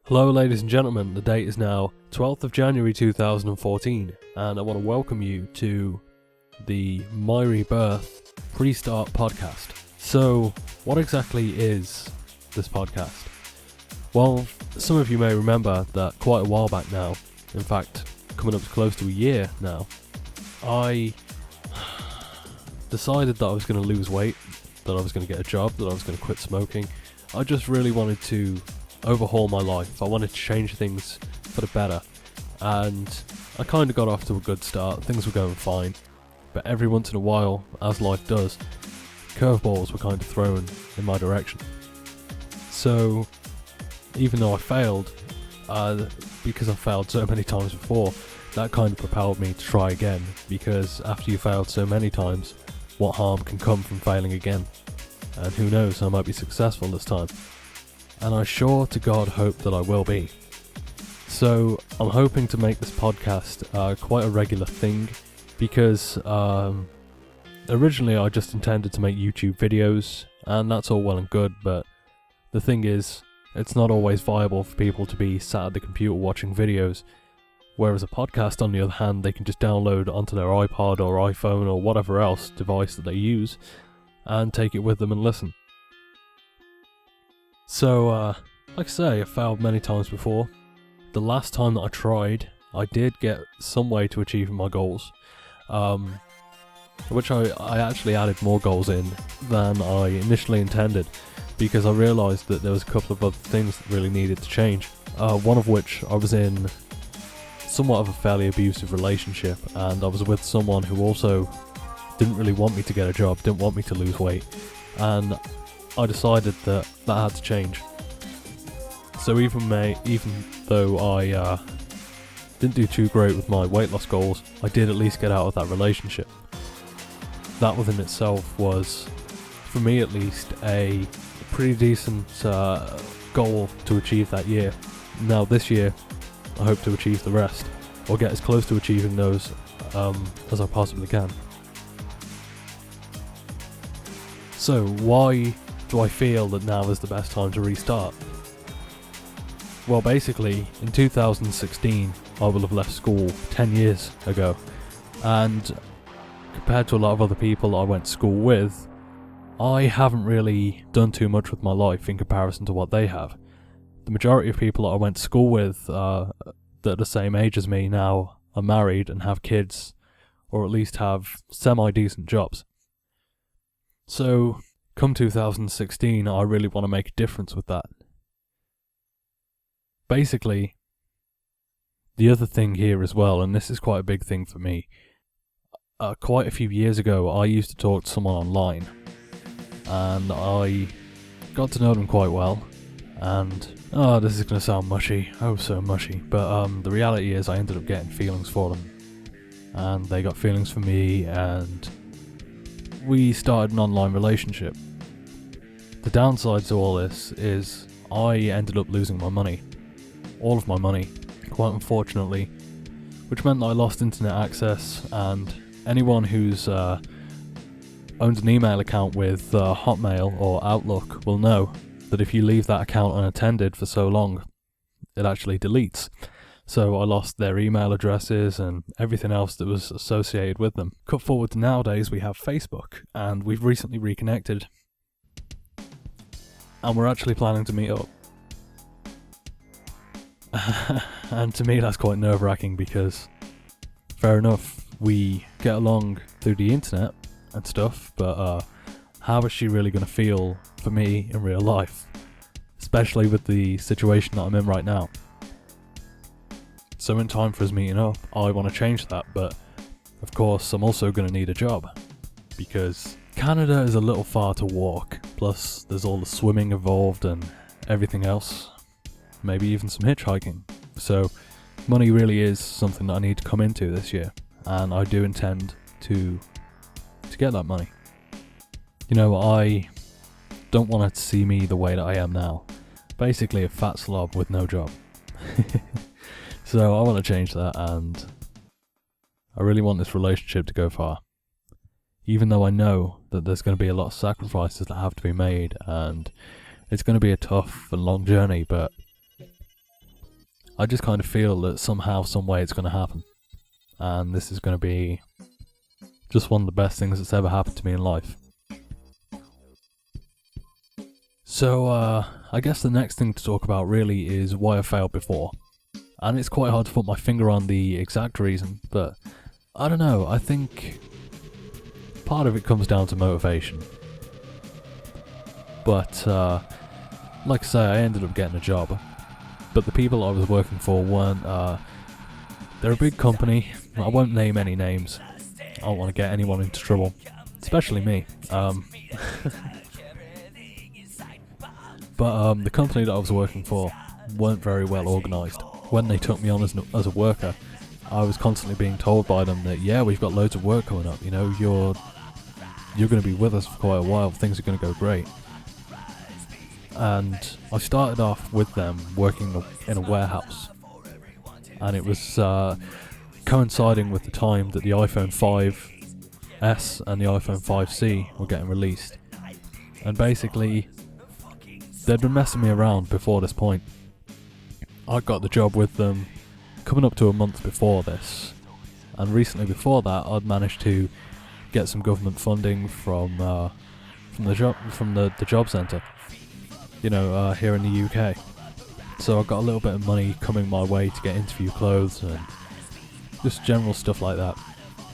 Hello ladies and gentlemen, the date is now 12th of January 2014 and I want to welcome you to the My Rebirth pre-start podcast. So, what exactly is this podcast? Well, some of you may remember that quite a while back now, in fact coming up to close to a year now, I decided that I was going to lose weight, that I was going to get a job, that I was going to quit smoking. I just really wanted to overhaul my life. I wanted to change things for the better, and I kind of got off to a good start. Things were going fine, but every once in a while, as life does, curveballs were kind of thrown in my direction. So even though I failed, because I failed so many times before, that kind of propelled me to try again, because after you failed so many times, what harm can come from failing again? And who knows, I might be successful this time. And I sure to God hope that I will be. So I'm hoping to make this podcast quite a regular thing, because originally I just intended to make YouTube videos, and that's all well and good, but the thing is, it's not always viable for people to be sat at the computer watching videos, whereas a podcast, on the other hand, they can just download onto their iPod or iPhone or whatever else device that they use and take it with them and listen. So, like I say, I failed many times before. The last time that I tried, I did get some way to achieving my goals, which I actually added more goals in than I initially intended, because I realised that there was a couple of other things that really needed to change. One of which, I was in somewhat of a fairly abusive relationship, and I was with someone who also didn't really want me to get a job, didn't want me to lose weight, and I decided that had to change. So even though I didn't do too great with my weight loss goals, I did at least get out of that relationship. That within itself was, for me at least, a pretty decent goal to achieve that year. Now this year, I hope to achieve the rest, or get as close to achieving those as I possibly can. So why do I feel that now is the best time to restart? Well, basically, in 2016, I will have left school 10 years ago, and compared to a lot of other people I went to school with, I haven't really done too much with my life in comparison to what they have. The majority of people that I went to school with that are the same age as me now are married and have kids, or at least have semi-decent jobs. So, come 2016, I really want to make a difference with that. Basically, the other thing here as well, and this is quite a big thing for me, quite a few years ago I used to talk to someone online, and I got to know them quite well, and this is going to sound mushy, oh so mushy, but the reality is I ended up getting feelings for them, and they got feelings for me, and we started an online relationship. The downside to all this is I ended up losing my money. All of my money, quite unfortunately, which meant that I lost internet access, and anyone who's owns an email account with Hotmail or Outlook will know that if you leave that account unattended for so long, it actually deletes. So I lost their email addresses and everything else that was associated with them. Cut forward to nowadays, we have Facebook, and we've recently reconnected, and we're actually planning to meet up. And to me that's quite nerve-wracking, because fair enough, we get along through the internet and stuff, but how is she really going to feel for me in real life, especially with the situation that I'm in right now? So in time for us meeting up, I want to change that, but of course I'm also going to need a job, because Canada is a little far to walk, plus there's all the swimming involved and everything else, maybe even some hitchhiking. So money really is something that I need to come into this year, and I do intend to get that money. You know, I don't want her to see me the way that I am now, basically a fat slob with no job. So I want to change that, and I really want this relationship to go far. even though I know that there's going to be a lot of sacrifices that have to be made, and it's going to be a tough and long journey, but I just kind of feel that somehow, some way it's going to happen. And this is going to be just one of the best things that's ever happened to me in life. So, I guess the next thing to talk about really is why I failed before. And it's quite hard to put my finger on the exact reason, but I don't know, I think part of it comes down to motivation. But, like I say, I ended up getting a job. But the people I was working for weren't, they're a big company. I won't name any names. I don't want to get anyone into trouble. Especially me. But the company that I was working for weren't very well organised. When they took me on as a worker, I was constantly being told by them that, yeah, we've got loads of work coming up, you know, you're going to be with us for quite a while, things are going to go great. And I started off with them working in a warehouse, and it was coinciding with the time that the iPhone 5S and the iPhone 5C were getting released. And basically, they'd been messing me around before this point. I got the job with them coming up to a month before this, and recently before that I'd managed to get some government funding from the job centre, you know, here in the UK. So I got a little bit of money coming my way to get interview clothes and just general stuff like that.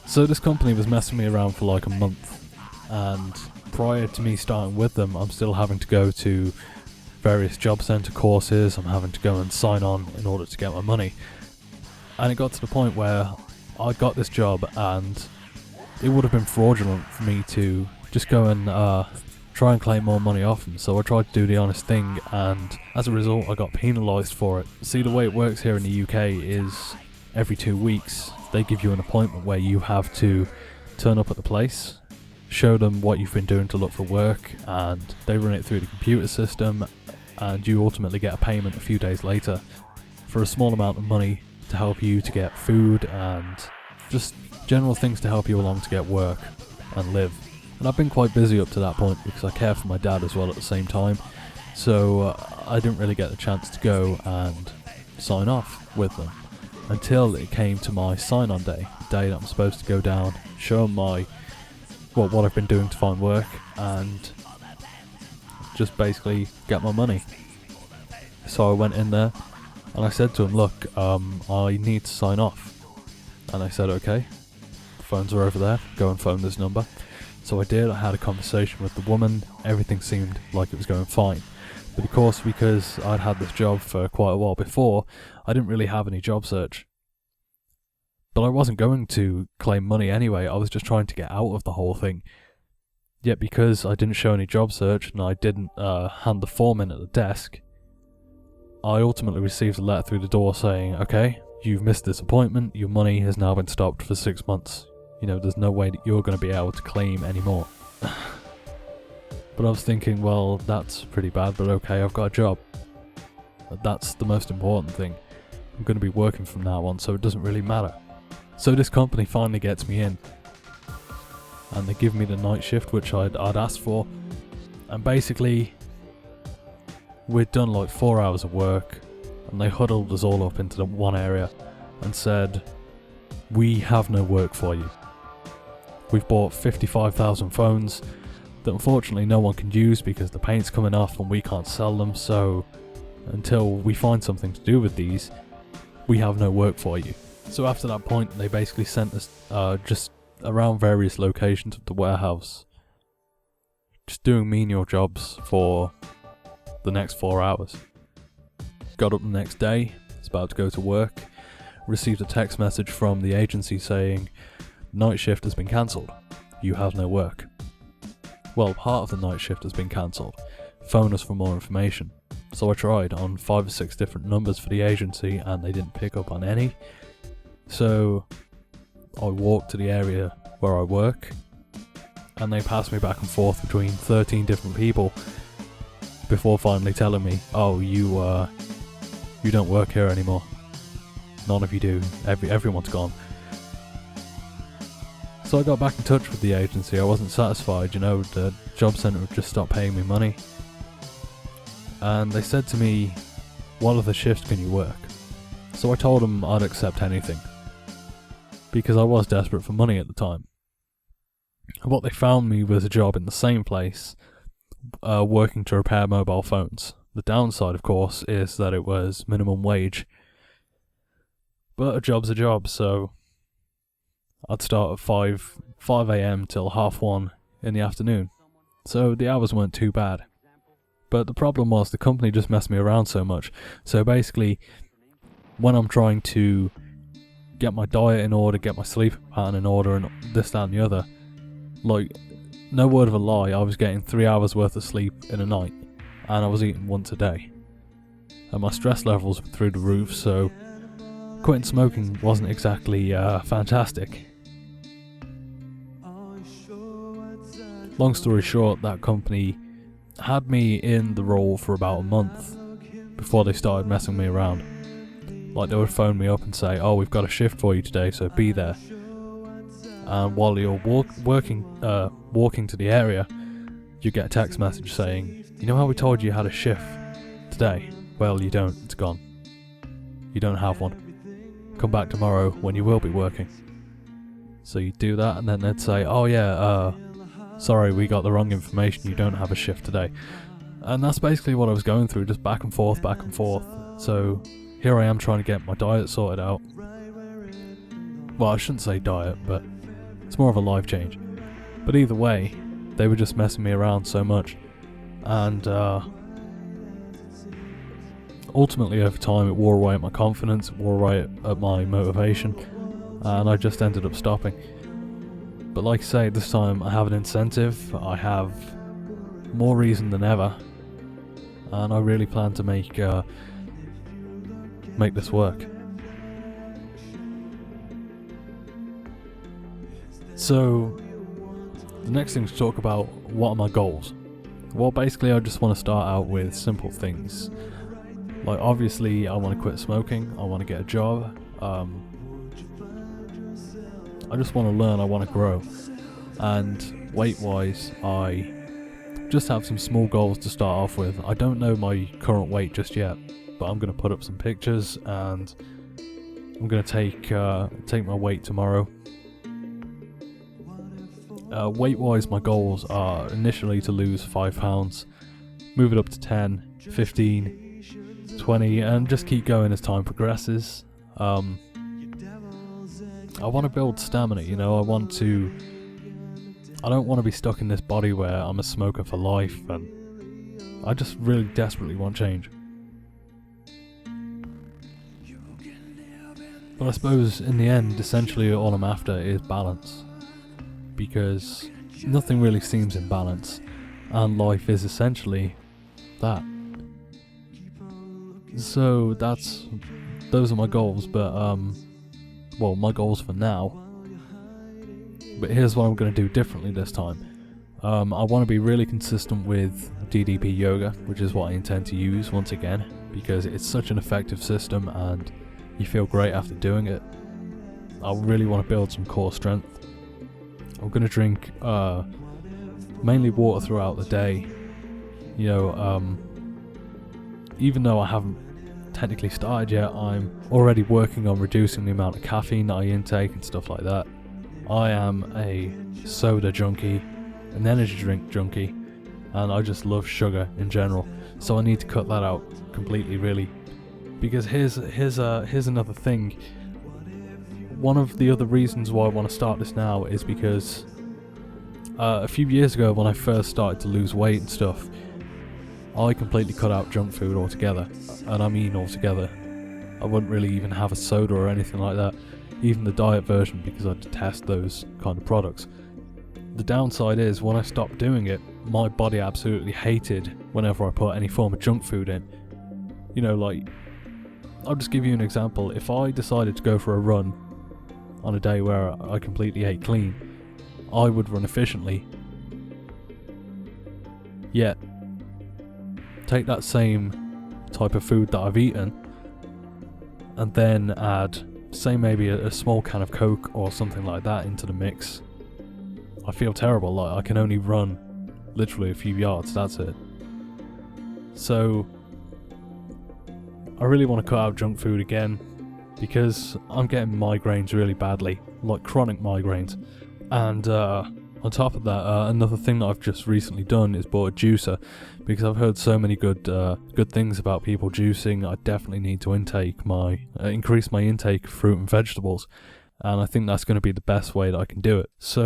So this company was messing me around for like a month, and prior to me starting with them, I'm still having to go to various job centre courses. I'm having to go and sign on in order to get my money. And it got to the point where I got this job, and it would have been fraudulent for me to just go and try and claim more money off them. So I tried to do the honest thing, and as a result I got penalised for it. See, the way it works here in the UK is every 2 weeks they give you an appointment where you have to turn up at the place, show them what you've been doing to look for work, and they run it through the computer system, and you ultimately get a payment a few days later for a small amount of money to help you to get food and just general things to help you along to get work and live. And I've been quite busy up to that point because I care for my dad as well at the same time, so I didn't really get the chance to go and sign off with them until it came to my sign-on day, the day that I'm supposed to go down, show them what I've been doing to find work, and just basically get my money. So I went in there and I said to him, look, I need to sign off. And they said, okay, the phones are over there, go and phone this number. So I did. I had a conversation with the woman, everything seemed like it was going fine. But of course, because I'd had this job for quite a while before, I didn't really have any job search. But I wasn't going to claim money anyway, I was just trying to get out of the whole thing. Yet because I didn't show any job search and I didn't hand the form in at the desk, I ultimately received a letter through the door saying, okay, you've missed this appointment, your money has now been stopped for 6 months. You know, there's no way that you're going to be able to claim anymore. But I was thinking, well, that's pretty bad, but okay, I've got a job. That's the most important thing. I'm going to be working from now on, so it doesn't really matter. So this company finally gets me in, and they give me the night shift, which I'd asked for. And basically, we'd done like 4 hours of work, and they huddled us all up into the one area and said, we have no work for you. We've bought 55,000 phones that unfortunately no one can use because the paint's coming off and we can't sell them, so until we find something to do with these, we have no work for you. So after that point, they basically sent us just around various locations of the warehouse, just doing menial jobs for the next 4 hours. Got up the next day, was about to go to work, received a text message from the agency saying, night shift has been cancelled, you have no work. Well, part of the night shift has been cancelled, phone us for more information. So I tried on 5 or 6 different numbers for the agency and they didn't pick up on any. So I walked to the area where I work and they passed me back and forth between 13 different people before finally telling me, oh, you don't work here anymore. None of you do. Everyone's gone. So I got back in touch with the agency. I wasn't satisfied, you know, the job centre had just stopped paying me money. And they said to me, what other shifts can you work? So I told them I'd accept anything, because I was desperate for money at the time. And what they found me was a job in the same place, working to repair mobile phones. The downside, of course, is that it was minimum wage. But a job's a job, so I'd start at 5 a.m. till 1:30 in the afternoon. So the hours weren't too bad. But the problem was the company just messed me around so much. So basically, when I'm trying to get my diet in order, get my sleep pattern in order, and this, that and the other, like, no word of a lie, I was getting 3 hours worth of sleep in a night, and I was eating once a day. And my stress levels were through the roof, so quitting smoking wasn't exactly fantastic. Long story short, that company had me in the role for about a month before they started messing me around. Like, they would phone me up and say, oh, we've got a shift for you today, so be there. And while you're walking to the area, you get a text message saying, you know how we told you had a shift today? Well, you don't, it's gone. You don't have one. Come back tomorrow when you will be working. So you do that, and then they'd say, oh yeah, sorry, we got the wrong information, you don't have a shift today. And that's basically what I was going through, just back and forth. So here I am trying to get my diet sorted out. Well, I shouldn't say diet, but it's more of a life change. But either way, they were just messing me around so much. And ultimately over time it wore away at my confidence, it wore away at my motivation, and I just ended up stopping. But like I say, this time I have an incentive, I have more reason than ever, and I really plan to make this work. So, the next thing to talk about, what are my goals? Well, basically I just want to start out with simple things. Like, obviously I want to quit smoking, I want to get a job, I just want to learn, I want to grow. And weight-wise, I just have some small goals to start off with. I don't know my current weight just yet, but I'm going to put up some pictures, and I'm going to take my weight tomorrow. Weight-wise, my goals are initially to lose 5 pounds, move it up to 10, 15, 20, and just keep going as time progresses. I want to build stamina, you know, I don't want to be stuck in this body where I'm a smoker for life, and I just really desperately want change. But I suppose in the end, essentially all I'm after is balance, because nothing really seems in balance, and life is essentially that. So those are my goals, but well, my goals for now. But here's what I'm going to do differently this time. I want to be really consistent with DDP yoga, which is what I intend to use once again, because it's such an effective system and you feel great after doing it. I really want to build some core strength. I'm going to drink mainly water throughout the day. You know, even though I haven't technically started yet, I'm already working on reducing the amount of caffeine that I intake and stuff like that. I am a soda junkie, an energy drink junkie, and I just love sugar in general, so I need to cut that out completely, really. Because here's another thing. One of the other reasons why I want to start this now is because a few years ago, when I first started to lose weight and stuff, I completely cut out junk food altogether, and I mean altogether. I wouldn't really even have a soda or anything like that, even the diet version, because I detest those kind of products. The downside is, when I stopped doing it, my body absolutely hated whenever I put any form of junk food in. You know, like, I'll just give you an example. If I decided to go for a run on a day where I completely ate clean, I would run efficiently. Yet, take that same type of food that I've eaten and then add, say, maybe a small can of Coke or something like that into the mix, I feel terrible. Like, I can only run literally a few yards, that's it. So I really want to cut out junk food again, because I'm getting migraines really badly, like chronic migraines. And on top of that, another thing that I've just recently done is bought a juicer, because I've heard so many good things about people juicing. I definitely need to increase my intake of fruit and vegetables, and I think that's going to be the best way that I can do it. So